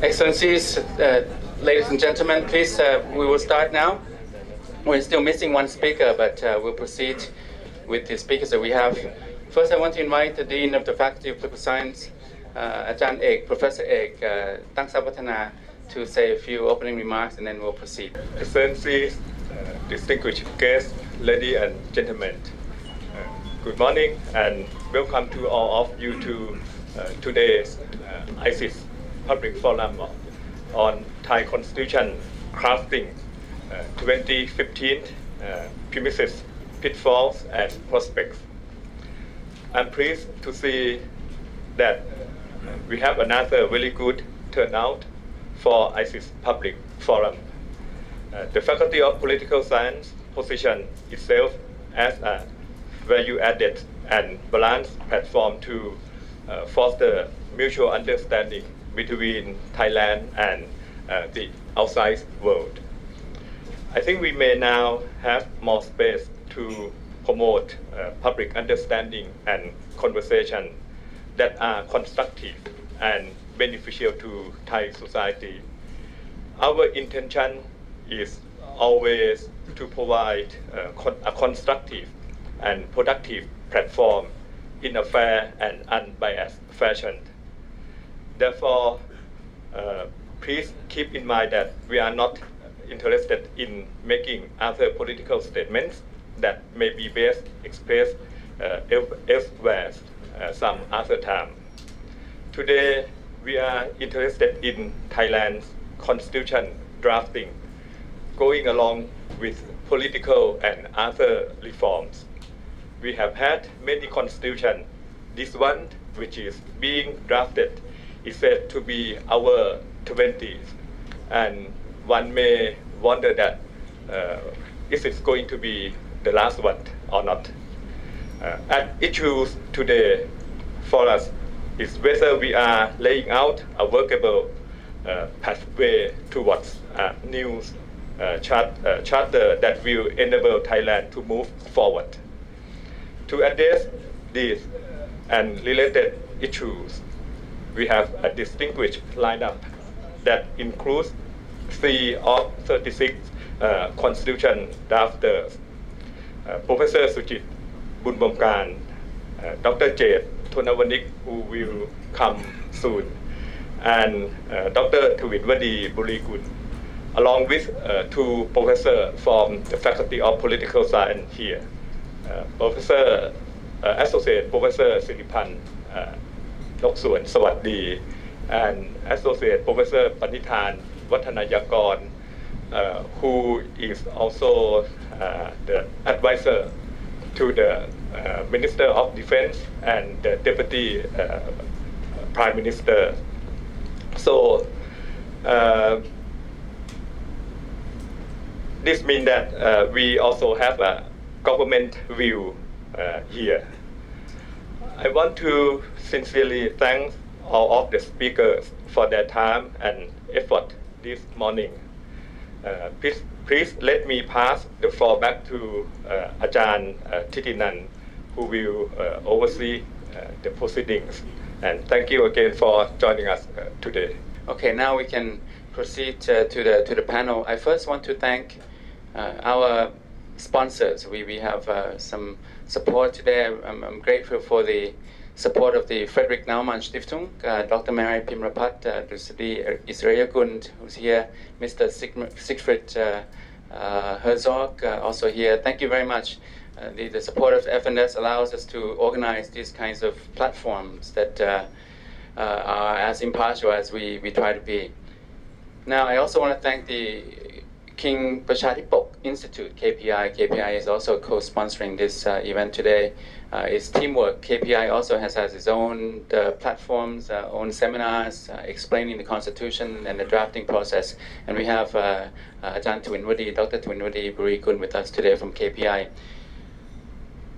Excellencies, ladies and gentlemen, please, we will start now. We're still missing one speaker, but we'll proceed with the speakers that we have. First, I want to invite the Dean of the Faculty of Political Science, Ajahn Ek, Professor Ek, Tangsap Wattana, to say a few opening remarks, and then we'll proceed. Excellencies, distinguished guests, ladies and gentlemen, good morning and welcome to all of you to today's ISIS Public Forum on Thai Constitution Crafting 2015 Premises, Pitfalls and Prospects. I'm pleased to see that we have another very good turnout for ISIS Public Forum. The Faculty of Political Science positions itself as a value-added and balanced platform to foster mutual understanding between Thailand and the outside world. I think we may now have more space to promote public understanding and conversation that are constructive and beneficial to Thai society. Our intention is always to provide a constructive and productive platform in a fair and unbiased fashion. Therefore, please keep in mind that we are not interested in making other political statements that may be best expressed elsewhere some other time. Today, we are interested in Thailand's constitution drafting, going along with political and other reforms. We have had many constitutions. This one, which is being drafted, is said to be our 20th, and one may wonder that is it going to be the last one or not. At issues today for us is whether we are laying out a workable pathway towards a new charter that will enable Thailand to move forward. To address these and related issues, we have a distinguished lineup that includes 3 of 36 constitution drafters, Professor Suchit, Bunbongkarn, Dr. Jade Tonavanik, who will come soon, and Dr. Thawilwadee Bureekul, along with 2 professors from the Faculty of Political Science here, Professor Associate Professor Siripan, Nogsuan, Sawasdee, and Associate Professor Panitan, Wattanayagorn, who is also the advisor to the Minister of Defense and the Deputy Prime Minister. So this means that we also have a government view here. I want to sincerely thank all of the speakers for their time and effort this morning. Please let me pass the floor back to Ajahn Thitinan, who will oversee the proceedings. And thank you again for joining us today. Okay, now we can proceed to the panel. I first want to thank our sponsors. We have some support today. I'm grateful for the support of the Frederick Naumann Stiftung, Dr. Mary Pimrapat, Dusadi Israelgund, who's here, Mr. Siegfried Herzog, also here. Thank you very much. The support of FNS allows us to organize these kinds of platforms that are as impartial as we try to be. Now, I also want to thank the King Prachatipok Institute, KPI. KPI is also co-sponsoring this event today. It's teamwork. KPI also has its own platforms, own seminars explaining the Constitution and the drafting process. And we have Ajahn Thawilwadee, Dr. Thawilwadee Bureekul with us today from KPI.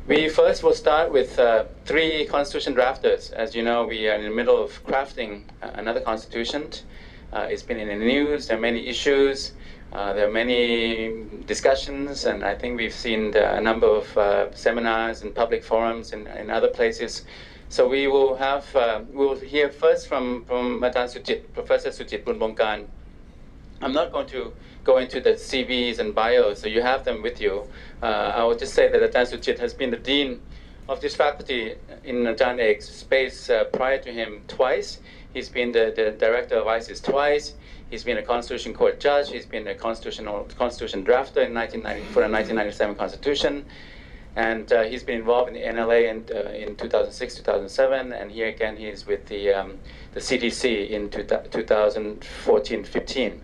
We first will start with 3 constitution drafters. As you know, we are in the middle of crafting another constitution. It's been in the news. There are many issues. There are many discussions, and I think we've seen a number of seminars and public forums in other places. So we will have, we will hear first from Ajahn Suchit, Professor Suchit Bunbongkarn. I'm not going to go into the CVs and bios, so you have them with you. I will just say that Ajahn Suchit has been the dean of this faculty in Ajahn Ek's space prior to him twice. He's been the director of ISIS twice. He's been a Constitution Court judge. He's been a constitution drafter in 1990 for the 1997 Constitution. And he's been involved in the NLA in 2006, 2007, and here again he's with the CDC in 2014-15.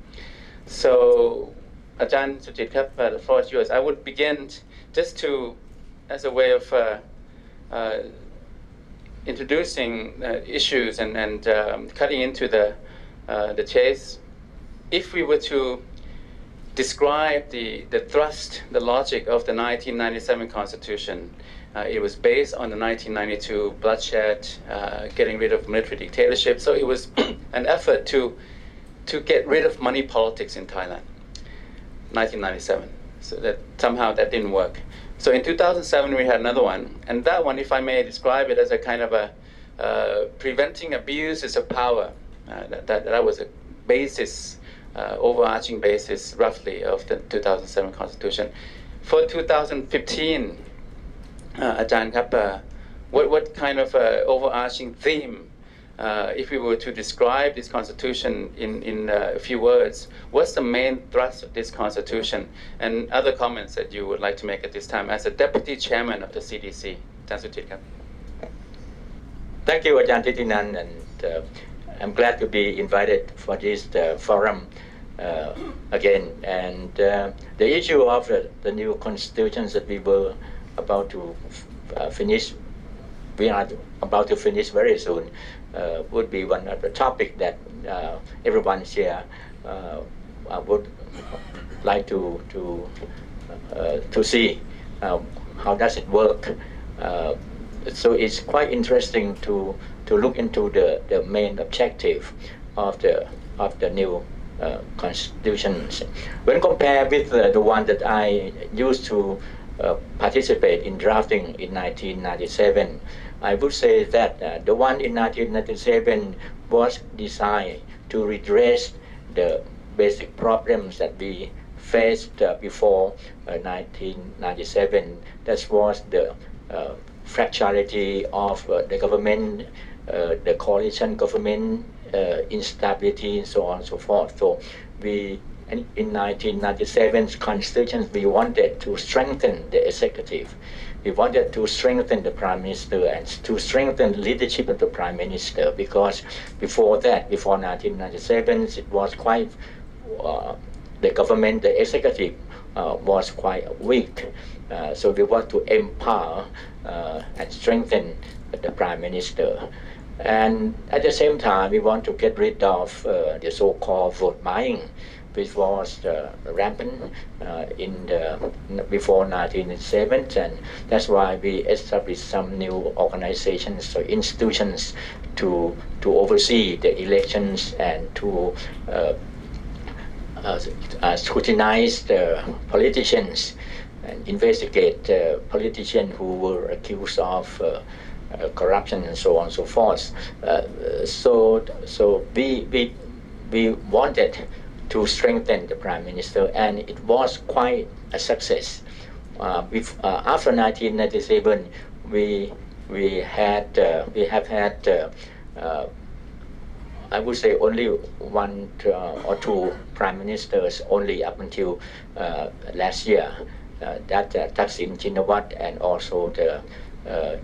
So, Ajahn Suchit, the floor is yours. I would begin just to, as a way of introducing issues and cutting into the chase. If we were to describe the thrust, the logic of the 1997 Constitution, it was based on the 1992 bloodshed, getting rid of military dictatorship. So it was an effort to get rid of money politics in Thailand, 1997. So that somehow that didn't work. So in 2007 we had another one, and that one, if I may describe it as a kind of a preventing abuses of power. That was a basis, overarching basis, roughly, of the 2007 Constitution. For 2015, Ajahn Kappa, what kind of overarching theme, if we were to describe this Constitution in a few words, what's the main thrust of this Constitution? And other comments that you would like to make at this time as a Deputy Chairman of the CDC. Ajahn Suchit. Thank you, Ajahn Thitinan, and I'm glad to be invited for this forum again. And the issue of the new constitutions that we were about to finish, we are about to finish very soon, would be one of the topics that everyone here would like to see how does it work. So it's quite interesting to look into the main objective of the new constitutions. When compared with the one that I used to participate in drafting in 1997, I would say that the one in 1997 was designed to redress the basic problems that we faced before 1997. That was the fracturity of the government, the coalition government, instability, and so on and so forth. So we, in 1997's constitution, we wanted to strengthen the executive. We wanted to strengthen the Prime Minister and to strengthen the leadership of the Prime Minister, because before that, before 1997, it was quite, the government, the executive was quite weak. So we want to empower and strengthen the Prime Minister. And at the same time, we want to get rid of the so-called vote buying, which was rampant before 1997, and that's why we established some new organizations or institutions to oversee the elections and to scrutinize the politicians and investigate politicians who were accused of corruption and so on and so forth. So we wanted to strengthen the Prime Minister, and it was quite a success. After 1997, we have had I would say only one or two Prime Ministers only up until last year. That Thaksin Shinawatra and also the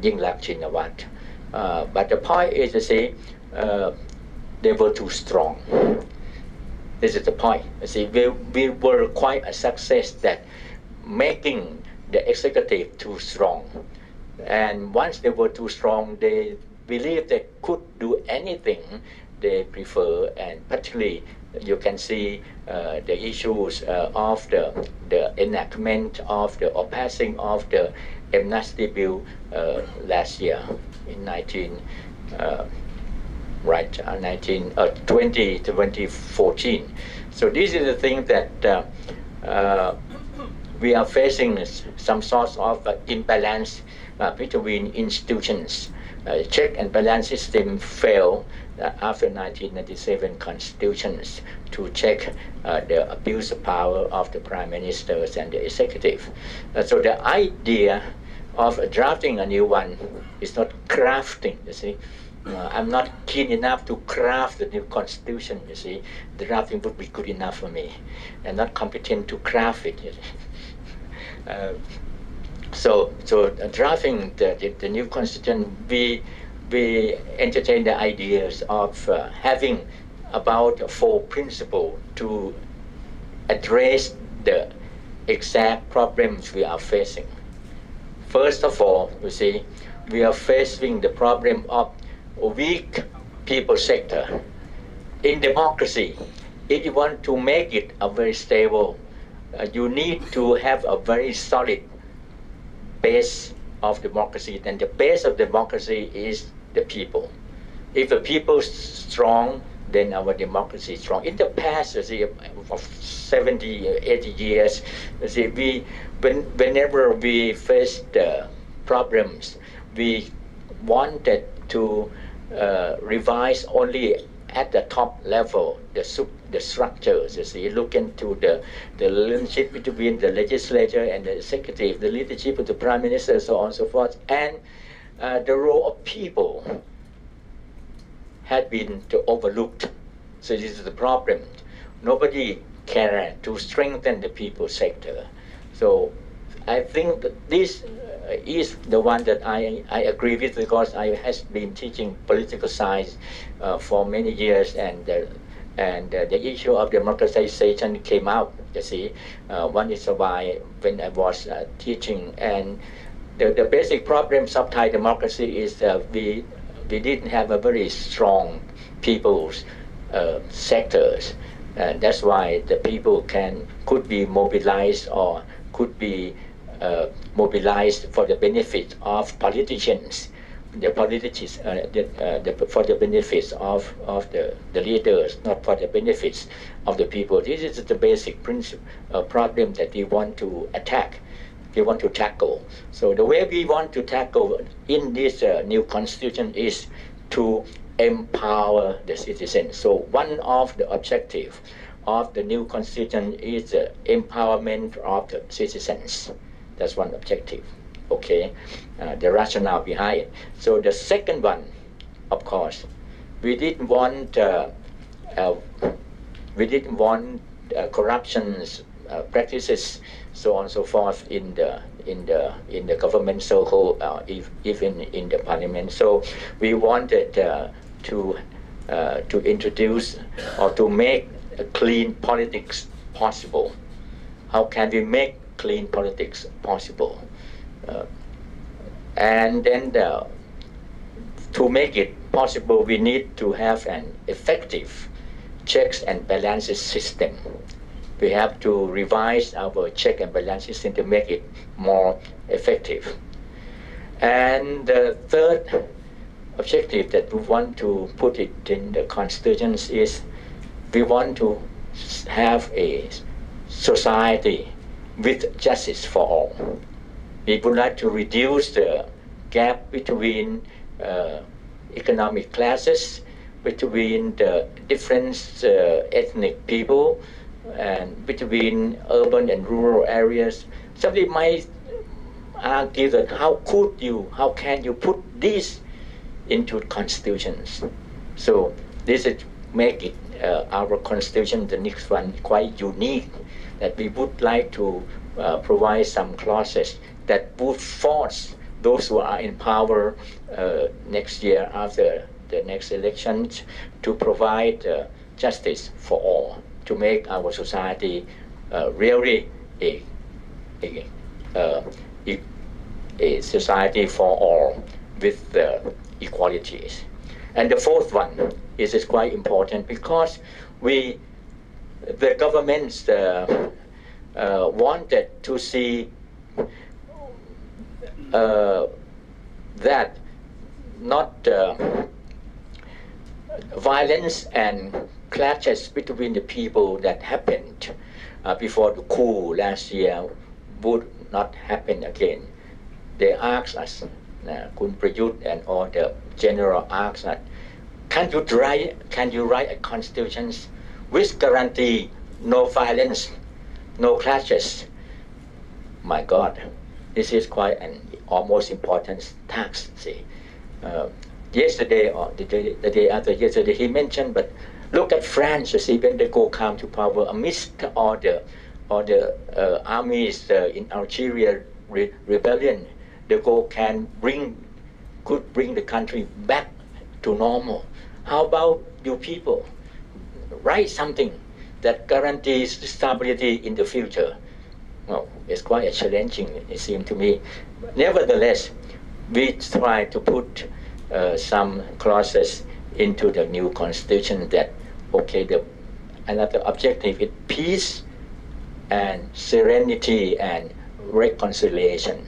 Yingluck Shinawatra. But the point is to say they were too strong. This is the point. See, we were quite a success that making the executive too strong. And once they were too strong, they believed they could do anything they prefer, and particularly you can see the issues of the enactment of the passing of the amnesty bill last year in 2014. So this is the thing that we are facing some sort of imbalance between institutions. check and balance system failed after 1997 constitutions to check the abuse of power of the prime ministers and the executive. So the idea of drafting a new one is not crafting, you see. I'm not keen enough to craft the new constitution, you see. The drafting would be good enough for me. I'm not competent to craft it. You see. So drafting the new constitution, we entertain the ideas of having about 4 principles to address the exact problems we are facing. First of all, you see, we are facing the problem of weak people sector. In democracy, if you want to make it a very stable, you need to have a very solid base of democracy, and the base of democracy is the people. If the people is strong, then our democracy is strong. In the past, you see, of 70, 80 years, you see, whenever we faced problems, we wanted to revise only at the top level, the structures, you see, look into the relationship between the legislature and the executive, the leadership of the prime minister, so on and so forth, and the role of people had been overlooked. So this is the problem. Nobody cared to strengthen the people sector. So I think that this is the one that I agree with, because I has been teaching political science for many years, and the issue of democratization came out, you see. One is why when I was teaching, and the basic problems of Thai democracy is we didn't have a very strong people's sectors, and that's why the people could be mobilized or could be mobilized for the benefit of politicians, for the benefits of the leaders, not for the benefits of the people. This is the basic principle problem that we want to attack. We want to tackle. So the way we want to tackle in this new constitution is to empower the citizens. So one of the objectives of the new constitution is the empowerment of the citizens. That's one objective. Okay, the rationale behind it. So the second one, of course, we didn't want corruptions practices, so on and so forth, in the government circle, even in the parliament. So we wanted to introduce or to make clean politics possible. How can we make clean politics possible? And then to make it possible, we need to have an effective checks and balances system. We have to revise our check and balance system to make it more effective. And the third objective that we want to put it in the constitution is we want to have a society with justice for all. We would like to reduce the gap between economic classes, between the different ethnic people, and between urban and rural areas. Somebody might argue that how can you put this into constitutions? So this is make it our constitution, the next one, quite unique, that we would like to provide some clauses that would force those who are in power next year after the next elections to provide justice for all, to make our society really a society for all with equalities. And the fourth one is quite important, because the governments wanted to see that not violence and clashes between the people that happened before the coup last year would not happen again. They asked us Kun Prayut and all the general asked that, can you write a constitution which guarantee no violence, no clashes? My God, this is quite an almost important task. See, yesterday or the day after yesterday he mentioned, but look at France. See, when they go come to power amidst all the armies in Algeria rebellion, they could bring the country back to normal. How about you people? Write something that guarantees stability in the future. Well, it's quite challenging, it seems to me. Nevertheless, we try to put some clauses into the new constitution that, okay, another objective is peace and serenity and reconciliation.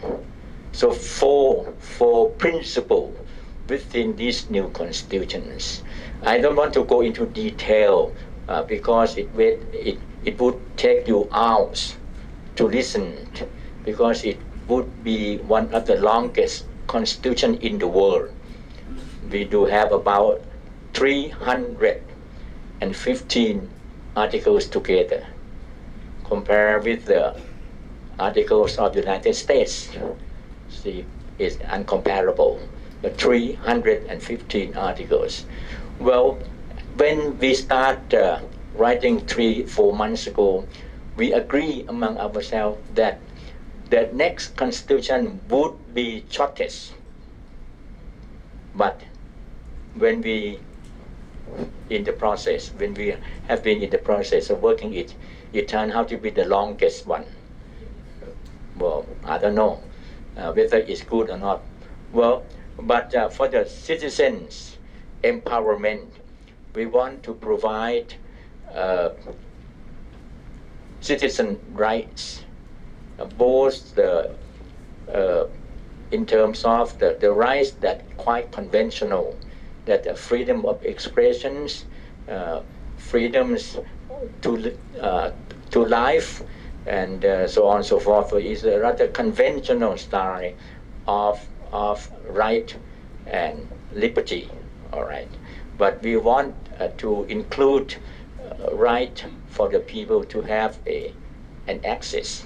So four principles within these new constitutions. I don't want to go into detail because it would take you hours to listen, because it would be one of the longest constitution in the world. We do have about 315 articles together. Compare with the articles of the United States. See, it's uncomparable. The 315 articles. Well, when we start writing 3-4 months ago, we agree among ourselves that the next constitution would be shortest. But when we have been in the process of working it turned out to be the longest one. Well, I don't know whether it's good or not. Well, but for the citizens' empowerment, we want to provide citizen rights, both in terms of the rights that quite conventional, that the freedom of expressions, freedoms to life, and so on and so forth. So it's a rather conventional style of right and liberty. All right, but we want to include right for the people to have an access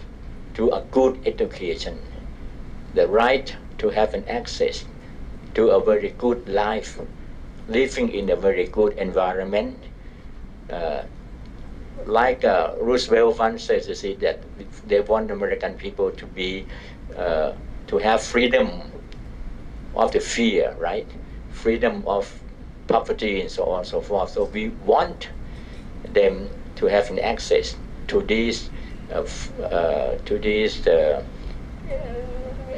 to a good education, the right to have an access to a very good life, living in a very good environment. Like Roosevelt once says, you see, that they want American people to be to have freedom of the fear, right? Freedom of poverty and so on and so forth. So we want them to have an access to these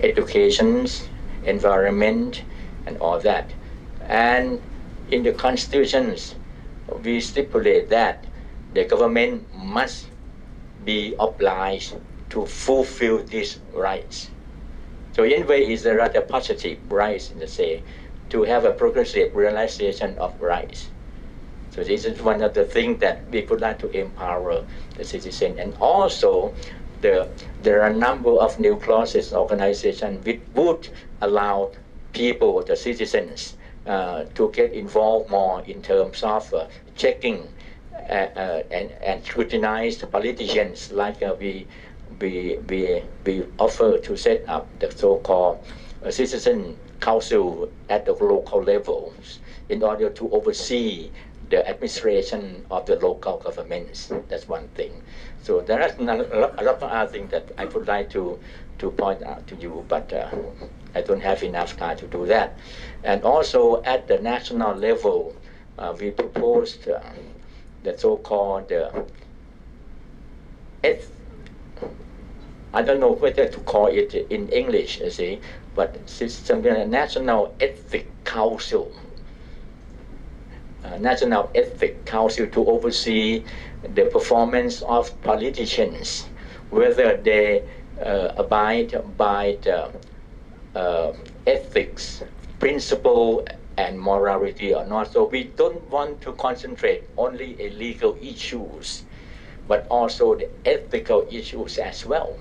educations, environment, and all that. And in the constitutions, we stipulate that the government must be obliged to fulfill these rights. So in a way, it's a rather positive rights, in the say, to have a progressive realization of rights. So this is one of the things that we would like to empower the citizen. And also, there are a number of new clauses, organizations, which would allow people, the citizens, to get involved more in terms of checking and scrutinize the politicians, like we offer to set up the so-called citizen council at the local levels in order to oversee the administration of the local governments. That's one thing. So there are a lot of other things that I would like to point out to you, but I don't have enough time to do that. And also at the national level, we proposed the so-called I don't know whether to call it in English, you see, but something like National Ethics Council. National Ethics Council to oversee the performance of politicians, whether they abide by the ethics principle and morality or not. So we don't want to concentrate only on legal issues, but also the ethical issues as well.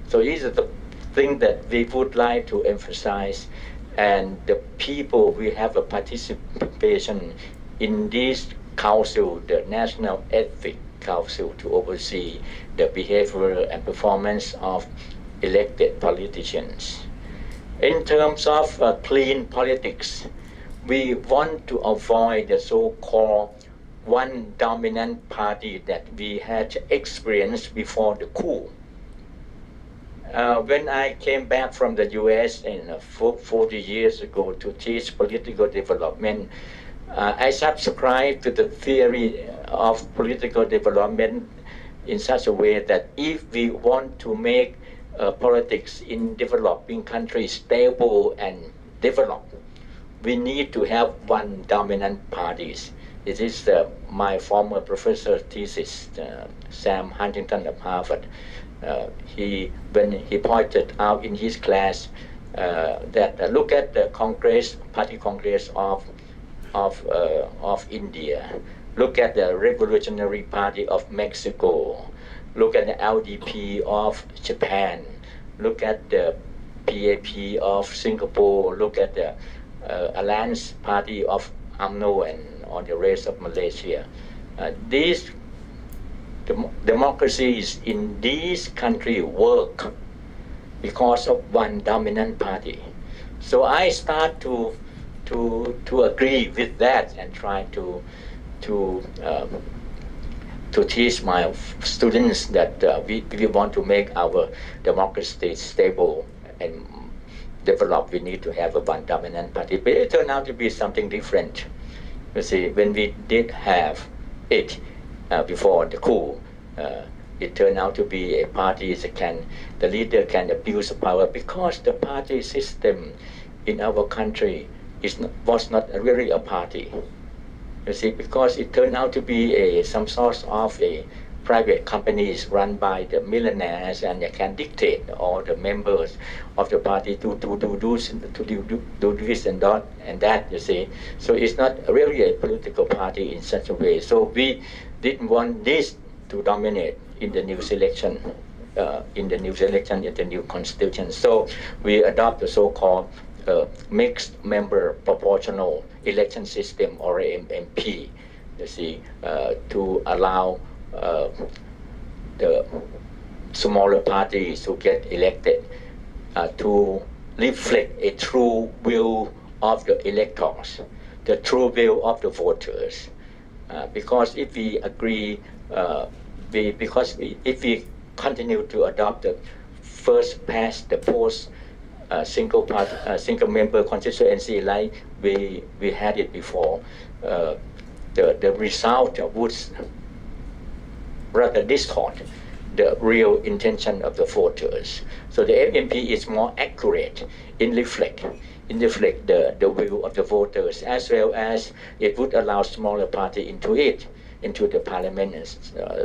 So these are the thing that we would like to emphasize, and the people we have a participation in this council, the National Ethics Council, to oversee the behavior and performance of elected politicians. In terms of clean politics, we want to avoid the so-called one dominant party that we had experienced before the coup. When I came back from the US 40 years ago to teach political development, I subscribe to the theory of political development in such a way that if we want to make politics in developing countries stable and developed, we need to have one dominant party. It is my former professor thesis, Sam Huntington of Harvard. When he pointed out in his class that look at the Congress, Party Congress of India, look at the Revolutionary Party of Mexico, look at the LDP of Japan, look at the PAP of Singapore, look at the Alliance Party of UMNO and on the rest of Malaysia. These democracies in these countries work because of one dominant party. So I start to agree with that and try to teach my students that we want to make our democracy stable and develop. We need to have a one dominant party. But it turned out to be something different. You see, when we did have it before the coup, it turned out to be a party that the leader can abuse power, because the party system in our country was not really a party. You see, because it turned out to be some sort of a private companies run by the millionaires, and they can dictate all the members of the party to do this and that, you see. So it's not really a political party in such a way. So we didn't want this to dominate in the new selection, in the new constitution. So we adopt the so-called mixed member proportional election system, or MMP, you see, to allow the smaller parties to get elected to reflect a true will of the electors, the true will of the voters. Because if we agree, if we continue to adopt the first past the post single member constituency like we had it before, the result would rather distort the real intention of the voters. So the MMP is more accurate in reflect the will of the voters, as well as it would allow smaller party into the parliament.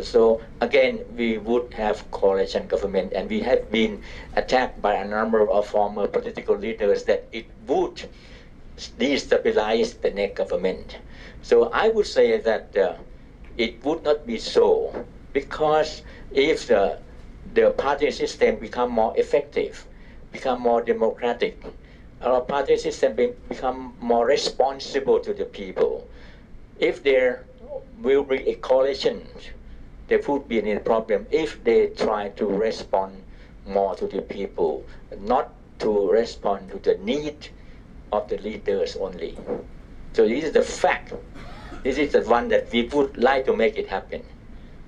So again, we would have coalition government, and we have been attacked by a number of former political leaders that it would destabilize the next government. So I would say that it would not be so, because if the party system become more effective, become more democratic, our party system become more responsible to the people. If there will be a coalition, there would be any problem if they try to respond more to the people, not to respond to the need of the leaders only. So this is the fact. This is the one that we would like to make it happen.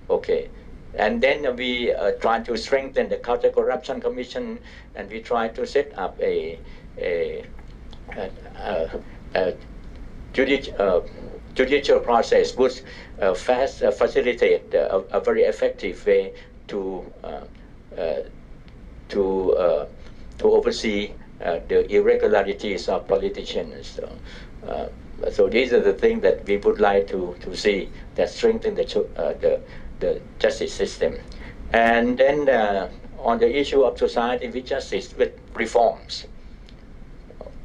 Okay. And then we try to strengthen the Counter-Corruption Commission, and we try to set up a judicial process which facilitate a very effective way to oversee the irregularities of politicians. So these are the things that we would like to see that strengthen the justice system. And then on the issue of society with justice, with reforms,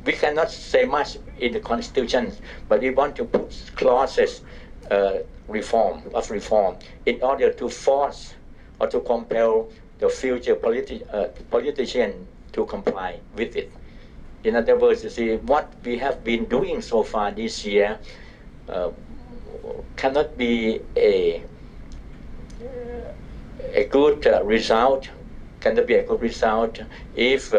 we cannot say much in the constitution, but we want to put clauses reform in order to force or to compel the future politician to comply with it. In other words, you see, what we have been doing so far this year cannot be a good result, cannot be a good result if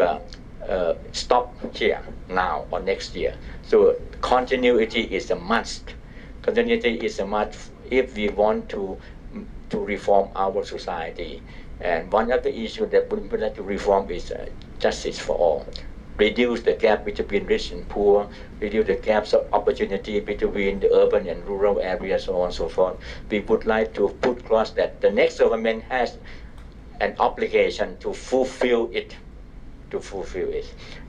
stop here now or next year. So continuity is a must. Continuity is a must if we want to reform our society. And one of the issues that we would like to reform is justice for all. Reduce the gap between rich and poor, reduce the gaps of opportunity between the urban and rural areas, so on and so forth. We would like to put across that the next government has an obligation to fulfill it.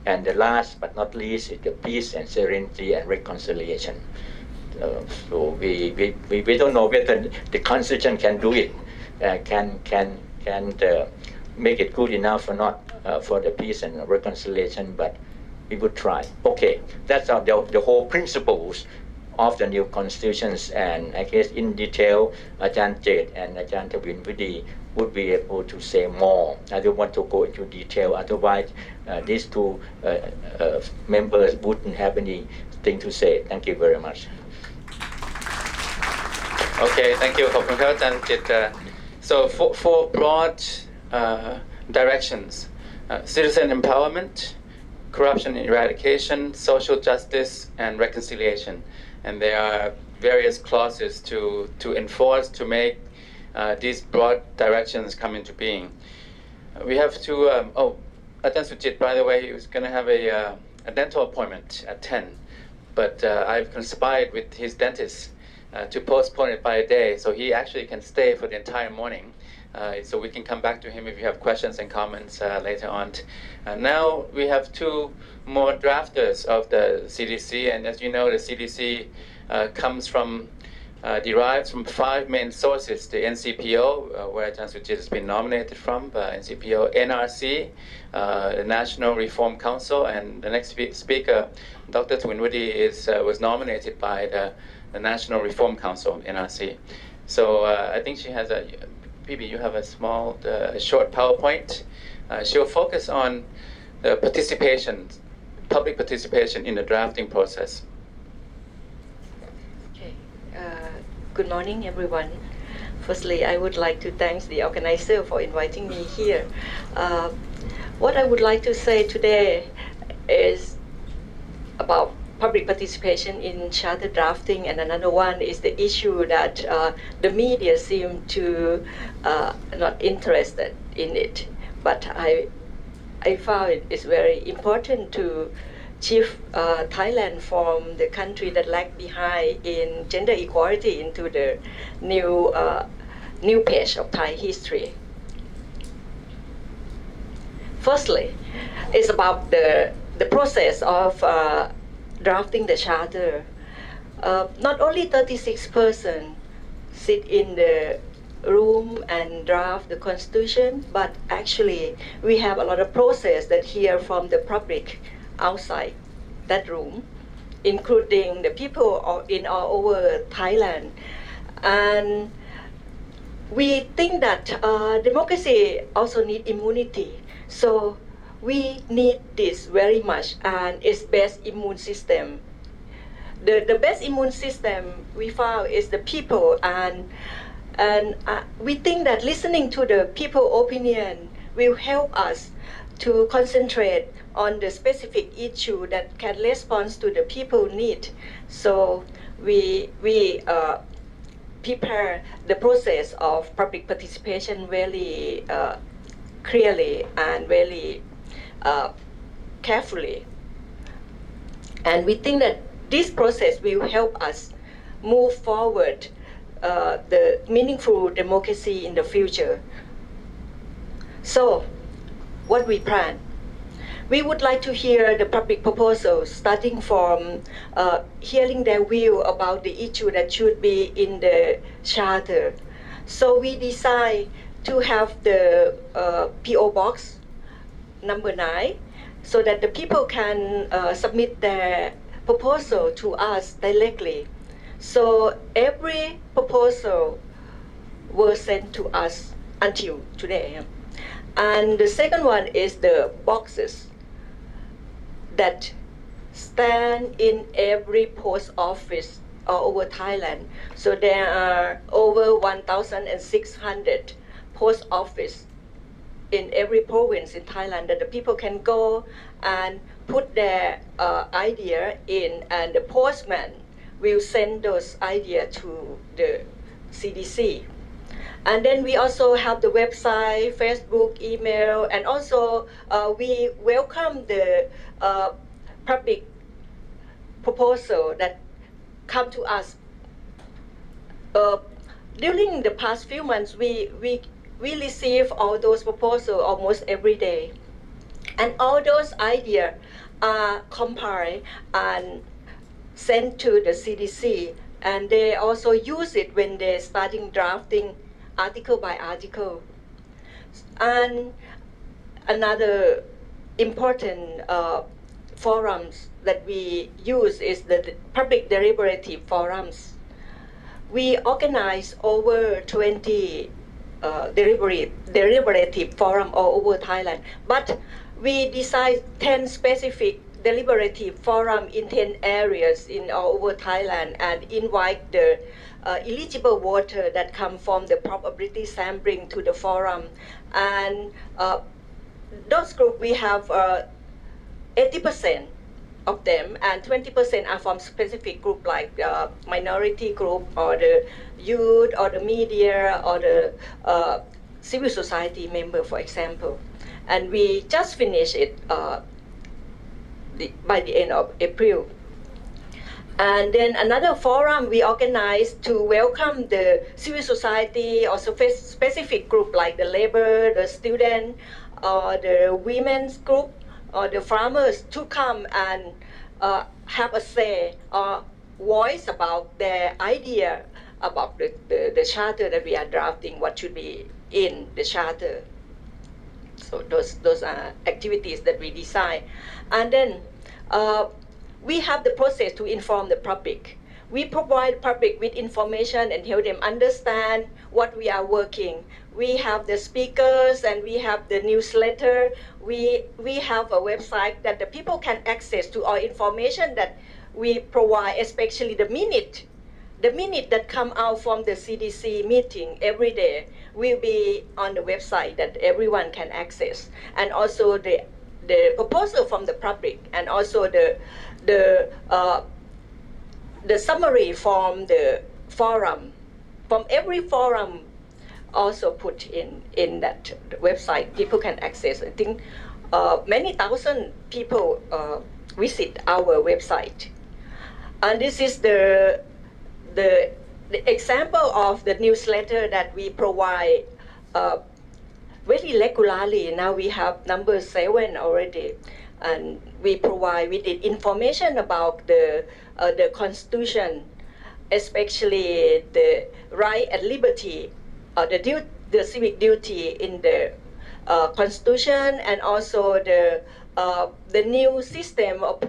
And the last but not least is the peace and serenity and reconciliation. So we don't know whether the Constitution can do it, can make it good enough or not for the peace and reconciliation, but we would try. Okay, that's the whole principles of the new constitutions, and I guess in detail, Ajahn Jade and Ajahn Thawilwadee would be able to say more. I don't want to go into detail, otherwise these two members wouldn't have anything to say. Thank you very much. Okay, thank you, Ajahn Jade. So four broad directions: citizen empowerment, corruption eradication, social justice, and reconciliation. And there are various clauses to enforce, to make these broad directions come into being. We have to, Ajahn Suchit, by the way, he was going to have a dental appointment at 10, but I've conspired with his dentist to postpone it by a day, so he actually can stay for the entire morning. So we can come back to him if you have questions and comments later on. Now we have two more drafters of the CDC, and as you know, the CDC derives from 5 main sources: the NCPO, where Ajahn Suchit has been nominated from, NCPO, NRC, the National Reform Council, and the next speaker, Dr. Thawilwadee, was nominated by the National Reform Council, NRC. So I think she has Bibi, you have a small, short PowerPoint. She'll focus on the public participation in the drafting process. Okay. Good morning, everyone. Firstly, I would like to thank the organizer for inviting me here. What I would like to say today is about public participation in charter drafting, and another one is the issue that the media seem to not interested in it. But I found it is very important to shift Thailand from the country that lagged behind in gender equality into the new page of Thai history. Firstly, it's about the process of drafting the charter. Not only 36 persons sit in the room and draft the constitution, but actually we have a lot of process that hear from the public outside that room, including the people in all over Thailand. And we think that democracy also needs immunity. So we need this very much, and it's best immune system. The best immune system we found is the people, and we think that listening to the people opinion will help us to concentrate on the specific issue that can respond to the people need. So we prepare the process of public participation very clearly and very carefully. And we think that this process will help us move forward the meaningful democracy in the future. So, what we plan? We would like to hear the public proposals, starting from hearing their view about the issue that should be in the charter. So we decide to have the PO box number 9, so that the people can submit their proposal to us directly. So every proposal was sent to us until today. And the second one is the boxes that stand in every post office all over Thailand. So there are over 1,600 post office in every province in Thailand that the people can go and put their idea in, and the postman will send those ideas to the CDC. And then we also have the website, Facebook, email, and also we welcome the public proposal that come to us. During the past few months, we receive all those proposals almost every day. And all those ideas are compiled and sent to the CDC, and they also use it when they're starting drafting article by article. And another important forums that we use is the public deliberative forums. We organize over 20 deliberative forum all over Thailand, but we decide 10 specific deliberative forum in 10 areas in all over Thailand and invite the eligible voter that come from the probability sampling to the forum. And those groups, we have 80% of them, and 20% are from specific group like the minority group or the youth or the media or the civil society member, for example. And we just finished it by the end of April. And then another forum we organized to welcome the civil society or specific group like the labor, the student, or the women's group, or the farmers to come and have a say or voice about their idea about the charter that we are drafting, what should be in the charter. So those are activities that we design. And then we have the process to inform the public. We provide public with information and help them understand what we are working. We have the speakers and we have the newsletter. We have a website that the people can access to our information that we provide, especially the minute that come out from the CDC meeting every day will be on the website that everyone can access. And also the proposal from the public, and also the summary from the forum, from every forum, also put in that website. People can access. I think many thousand people visit our website. And this is the example of the newsletter that we provide very regularly. Now we have number 7 already, and we provide with it information about the Constitution, especially the right and liberty, the civic duty in the Constitution, and also the new system of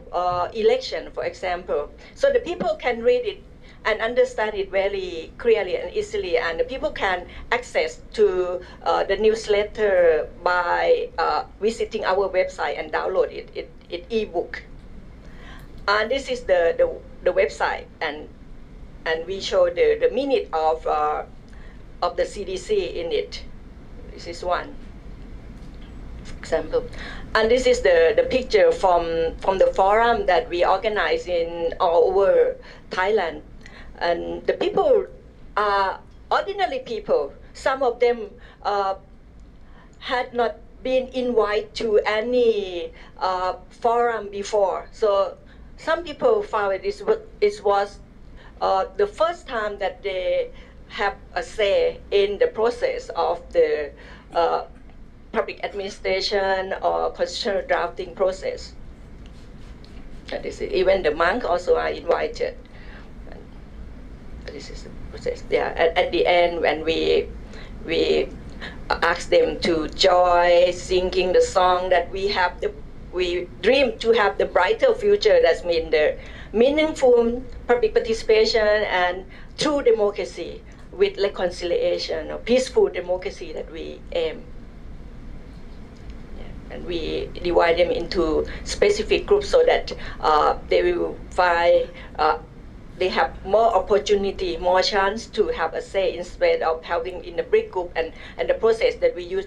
election, for example. So the people can read it and understand it very clearly and easily, and the people can access to the newsletter by visiting our website and download it ebook. And this is the website, and we show the minute of the CDC in it. This is one example. And this is the picture from the forum that we organize in all over Thailand. And the people are ordinary people. Some of them had not been invited to any forum before. So some people found it was the first time that they have a say in the process of the public administration or constitutional drafting process. That is it. Even the monks also are invited. This is the process. Yeah. At the end, when we ask them to join singing the song that we dream to have the brighter future. That's mean the meaningful public participation and true democracy with reconciliation or peaceful democracy that we aim. and we divide them into specific groups so that they will find they have more opportunity, more chance to have a say instead of having in the big group. And the process that we use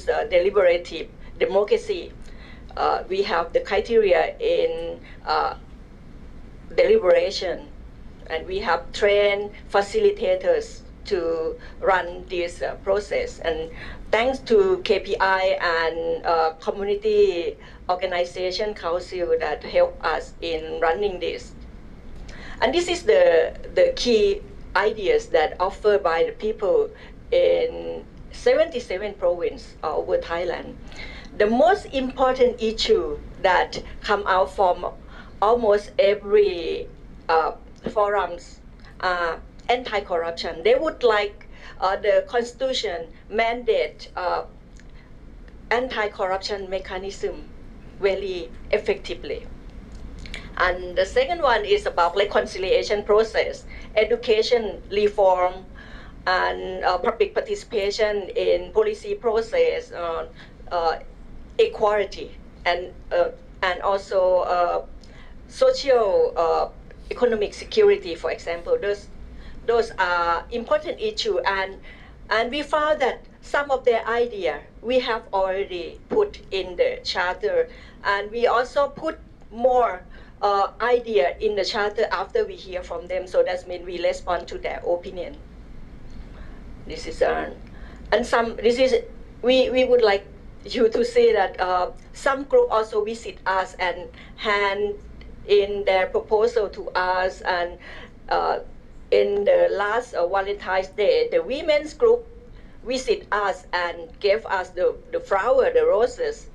deliberative democracy. We have the criteria in deliberation, and we have trained facilitators to run this process. And thanks to KPI and community organization council that help us in running this. And this is the key ideas that offered by the people in 77 provinces over Thailand. The most important issue that come out from almost every forums are anti-corruption. They would like the constitution mandate anti-corruption mechanism very effectively. And the second one is about reconciliation process, education reform, and public participation in policy process, equality, and also social economic security, for example. Those are important issues, and we found that some of their idea we have already put in the charter, and we also put more idea in the charter after we hear from them. So that means we respond to their opinion. This is we would like you to see that some group also visit us and hand in their proposal to us. And in the last Valentine's Day, the women's group visit us and gave us the flower, the roses,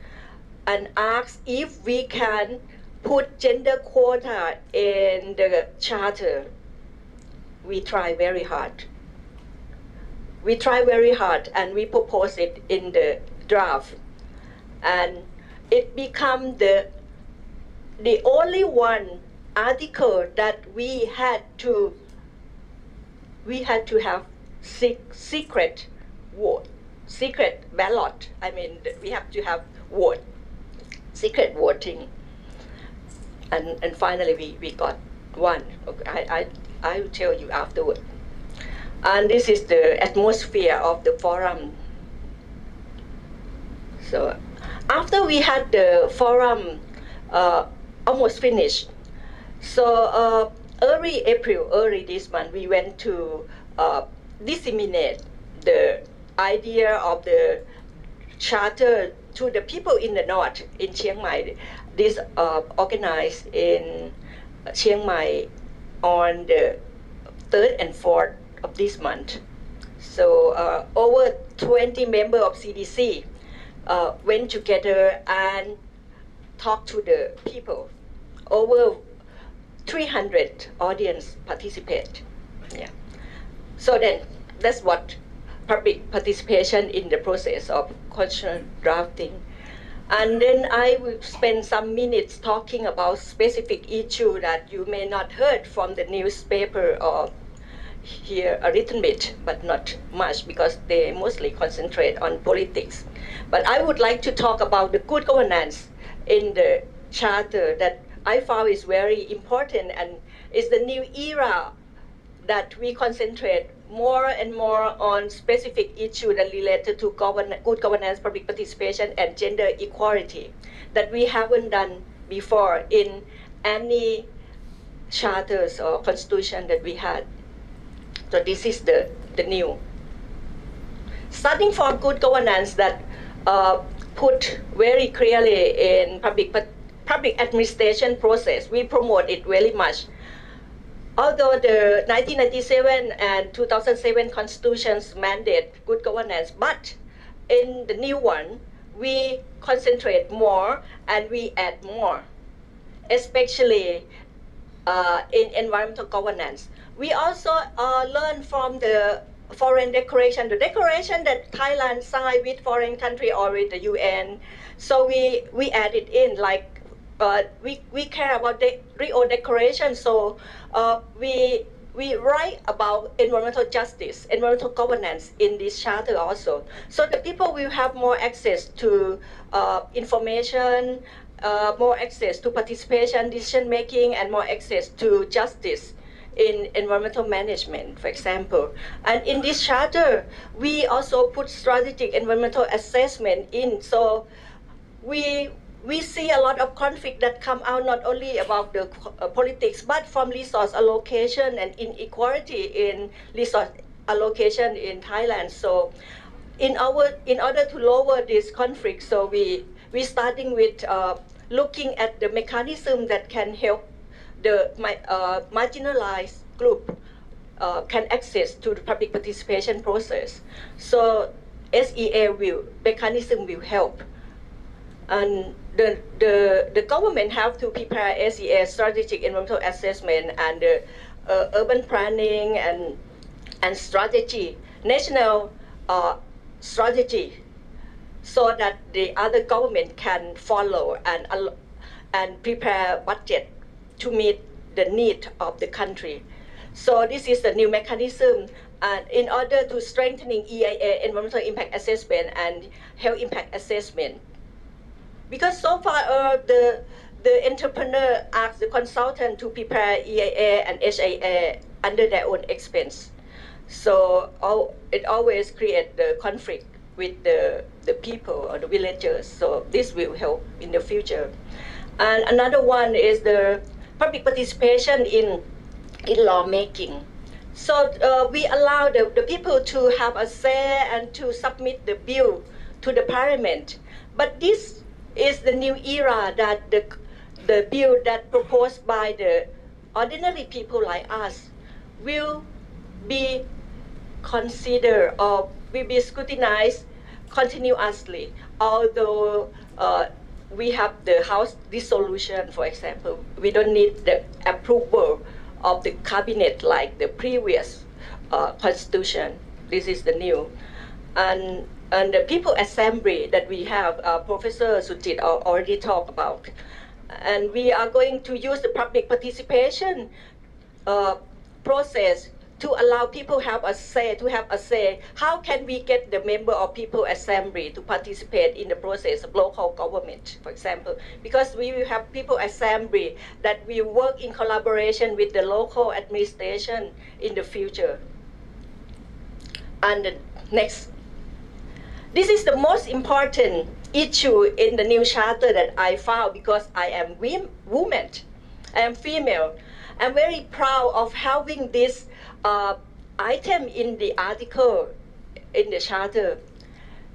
and asked if we can put gender quota in the charter. We try very hard. We try very hard, and we propose it in the draft, and it become the only one article that we had to have secret vote, secret ballot. I mean, we have to have vote, secret voting. And finally we got one. Okay, I will tell you afterward. And this is the atmosphere of the forum. So after we had the forum almost finished, so early April, early this month, we went to disseminate the idea of the charter to the people in the north, in Chiang Mai. This organized in Chiang Mai on the 3rd and 4th of this month. So over 20 members of CDC went together and talked to the people. Over 300 audience participate. Yeah. So then that's what public participation in the process of constitutional drafting. And then I will spend some minutes talking about specific issue that you may not heard from the newspaper or hear a little bit, but not much, because they mostly concentrate on politics. But I would like to talk about the good governance in the charter that I found is very important, and is the new era that we concentrate more and more on specific issues that related to good governance, public participation, and gender equality that we haven't done before in any charters or constitution that we had. So this is the new. Starting from good governance that put very clearly in public administration process, we promote it very much. Although the 1997 and 2007 constitutions mandate good governance, but in the new one, we concentrate more and we add more, especially in environmental governance. We also learn from the foreign declaration, the declaration that Thailand signed with foreign country or with the UN. So we add it in, like we care about the Rio Declaration, so we we write about environmental justice, environmental governance in this charter also. So the people will have more access to information, more access to participation, decision making, and more access to justice in environmental management, for example. And in this charter, we also put strategic environmental assessment in. So we see a lot of conflict that come out not only about the politics, but from resource allocation and inequality in resource allocation in Thailand. So in order to lower this conflict, so we starting with looking at the mechanism that can help the marginalized group can access to the public participation process. So SEA mechanism will help. And the government have to prepare SEA strategic environmental assessment and the urban planning and strategy, national strategy, so that the other government can follow and prepare budget to meet the need of the country. So this is the new mechanism, and in order to strengthening EIA, environmental impact assessment and health impact assessment. Because so far the entrepreneur asked the consultant to prepare EIA and HIA under their own expense. So it always creates the conflict with the people or the villagers. So this will help in the future. And another one is the public participation in lawmaking. So we allow the people to have a say and to submit the bill to the parliament. But this is the new era that the bill that proposed by the ordinary people like us will be considered or will be scrutinized continuously. Although we have the House dissolution, for example, we don't need the approval of the cabinet like the previous constitution. This is the new. And the People Assembly that we have, Professor Suchit already talked about. And we are going to use the public participation process to allow people to have a say. How can we get the member of People Assembly to participate in the process of local government, for example? Because we will have People Assembly that will work in collaboration with the local administration in the future. And the next. This is the most important issue in the new charter that I found, because I am woman, I am female. I'm very proud of having this item in the article in the charter.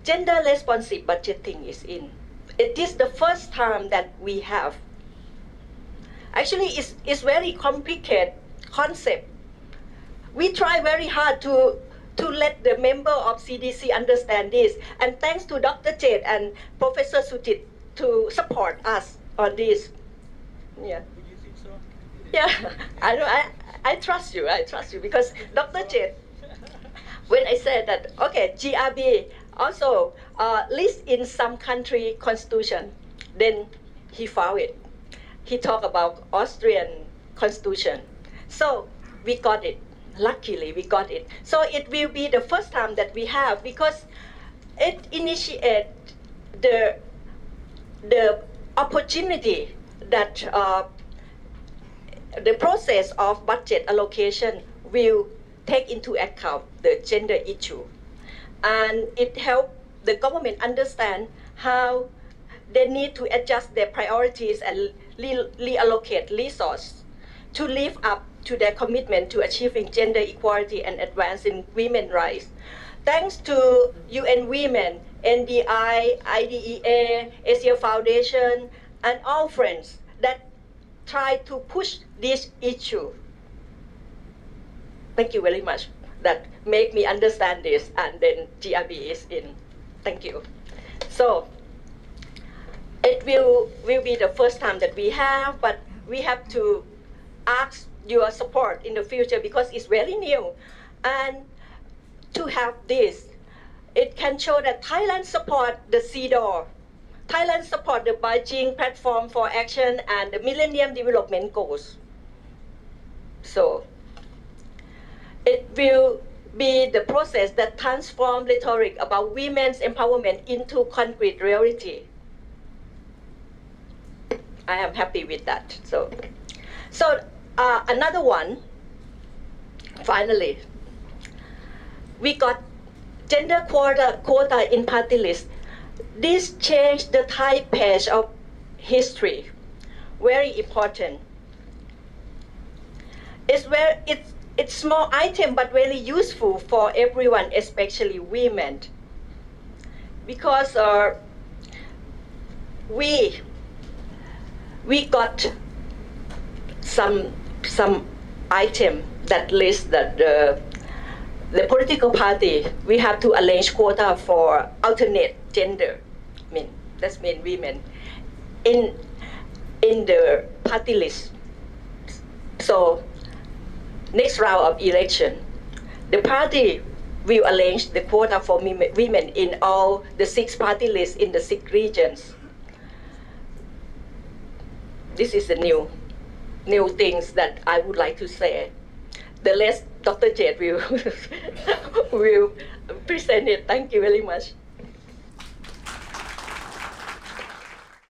Gender responsive budgeting is in. It is the first time that we have. Actually, it's very complicated concept. We try very hard to let the member of CDC understand this. And thanks to Dr. Jade and Professor Suchit to support us on this. Yeah. Would you think so? Yeah, I trust you. I trust you because Dr. Jade, when I said that, okay, GRB also list in some country constitution, then he found it. He talked about Austrian constitution. So we got it. Luckily, we got it. So it will be the first time that we have, because it initiates the opportunity that the process of budget allocation will take into account the gender issue. And it helps the government understand how they need to adjust their priorities and reallocate resources to live up to their commitment to achieving gender equality and advancing women's rights. Thanks to UN Women, NDI, IDEA, Asia Foundation, and all friends that try to push this issue. Thank you very much. That make me understand this, and then GRB is in. Thank you. So it will be the first time that we have, but we have to ask your support in the future because it's very new. And to have this, it can show that Thailand support the CEDAW. Thailand support the Beijing Platform for Action and the Millennium Development Goals. So It will be the process that transforms rhetoric about women's empowerment into concrete reality. I am happy with that. So another one, finally, we got gender quota in party list. This changed the Thai page of history. Very important. It's small item but very useful for everyone, especially women, because we got some item that lists that the political party, we have to arrange quota for alternate gender. I mean, that's mean women in the party list. So next round of election, the party will arrange the quota for women in all the 6 party lists in the 6 regions. This is the new things that I would like to say. The rest, Dr. Jade will present it. Thank you very much.